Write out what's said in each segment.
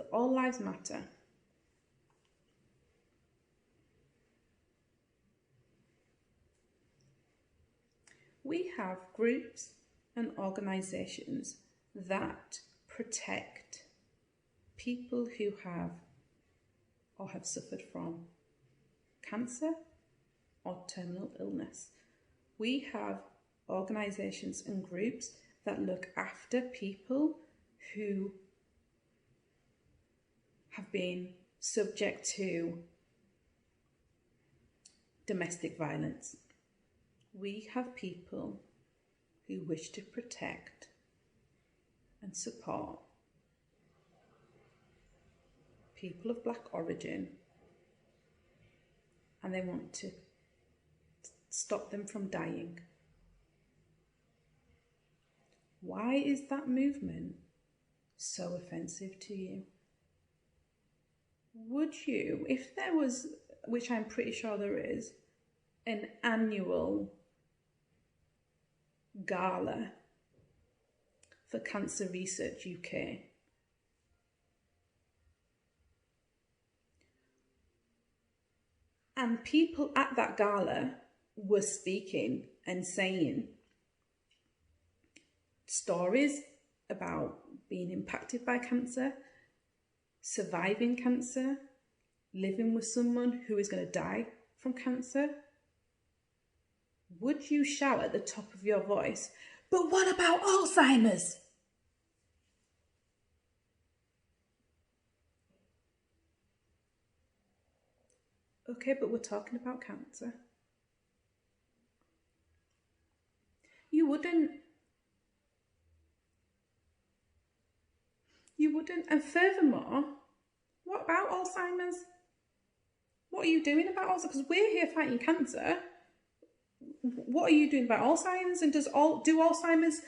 for All Lives Matter. We have groups and organisations that protect people who have or have suffered from cancer or terminal illness. We have organisations and groups that look after people who have been subject to domestic violence. We have people who wish to protect and support people of black origin, and they want to stop them from dying. Why is that movement so offensive to you? Would you, if there was, which I'm pretty sure there is, an annual gala for Cancer Research UK, and people at that gala were speaking and saying stories about being impacted by cancer, surviving cancer, living with someone who is going to die from cancer, would you shout at the top of your voice, "But what about Alzheimer's?" Okay, but we're talking about cancer. You wouldn't. And furthermore, what about Alzheimer's? What are you doing about Alzheimer's? Because we're here fighting cancer. What are you doing about Alzheimer's? And do Alzheimer's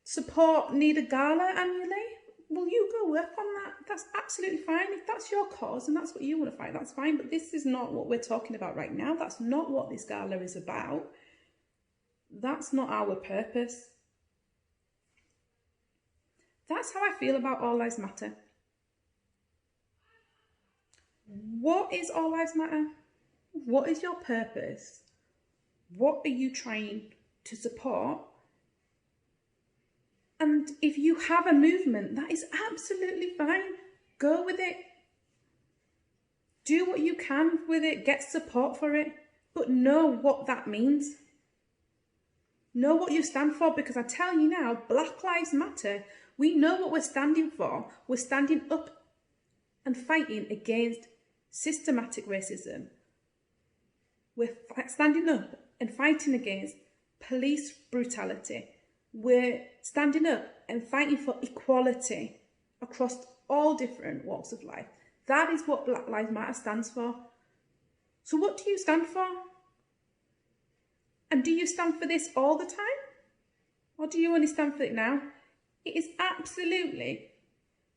support need a gala annually? Well, you go work on that. That's absolutely fine. If that's your cause and that's what you want to fight, that's fine. But this is not what we're talking about right now. That's not what this gala is about. That's not our purpose. That's how I feel about All Lives Matter. What is All Lives Matter? What is your purpose? What are you trying to support? And if you have a movement, that is absolutely fine. Go with it. Do what you can with it. Get support for it. But know what that means. Know what you stand for, because I tell you now, Black Lives Matter, we know what we're standing for. We're standing up and fighting against systematic racism. We're standing up and fighting against police brutality. We're standing up and fighting for equality across all different walks of life. That is what Black Lives Matter stands for. So what do you stand for? And do you stand for this all the time? Or do you only stand for it now? It is absolutely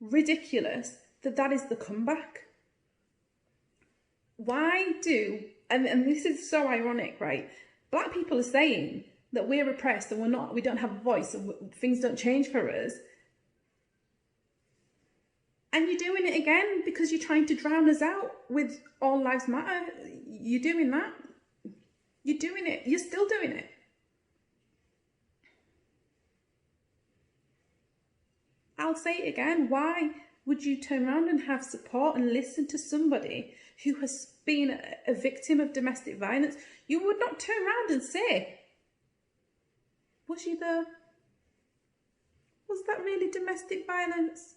ridiculous that that is the comeback. Why do, and this is so ironic, right? Black people are saying that we're repressed and we don't have a voice and things don't change for us. And you're doing it again because you're trying to drown us out with All Lives Matter. You're doing that. You're doing it. You're still doing it. I'll say it again. Why would you turn around and have support and listen to somebody who has been a victim of domestic violence? You would not turn around and say, was she there? Was that really domestic violence?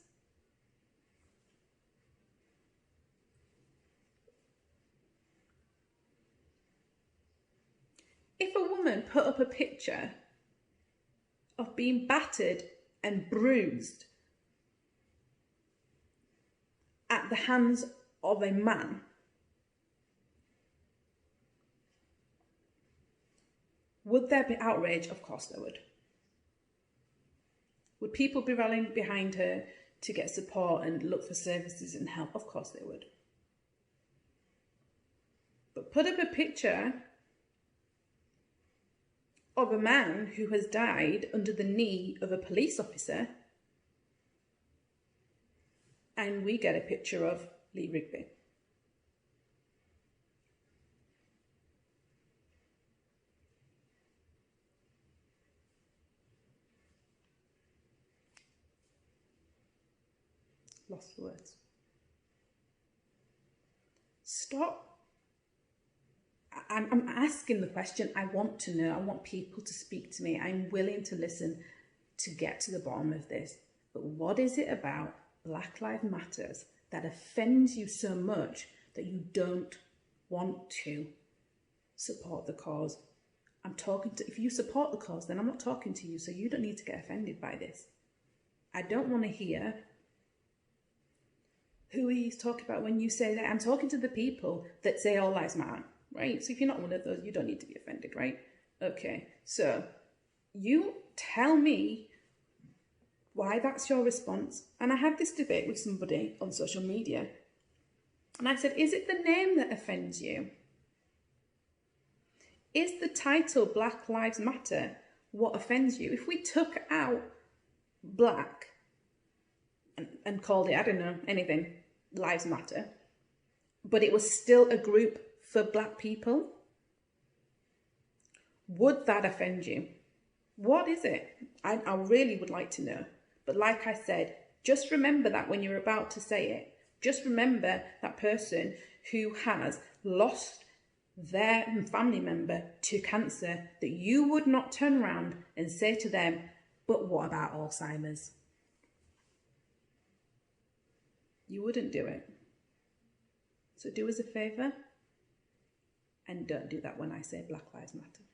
If a woman put up a picture of being battered and bruised at the hands of a man, would there be outrage? Of course there would. Would people be rallying behind her to get support and look for services and help? Of course they would. But put up a picture of a man who has died under the knee of a police officer, and we get a picture of Lee Rigby. Lost for words. Stop. I'm asking the question. I want to know. I want people to speak to me. I'm willing to listen to get to the bottom of this. But what is it about Black Lives Matters that offends you so much that you don't want to support the cause? I'm talking to, if you support the cause, then I'm not talking to you, so you don't need to get offended by this. I don't want to hear who he's talking about when you say that. I'm talking to the people that say all lives matter, right? So if you're not one of those, you don't need to be offended, right? Okay, so you tell me why that's your response. And I had this debate with somebody on social media, and I said, is it the name that offends you? Is the title Black Lives Matter what offends you? If we took out black and called it, I don't know, anything, Lives Matter, but it was still a group for black people, would that offend you? What is it? I really would like to know. But like I said, just remember that when you're about to say it. Just remember that person who has lost their family member to cancer, that you would not turn around and say to them, but what about Alzheimer's? You wouldn't do it. So do us a favour and don't do that when I say Black Lives Matter.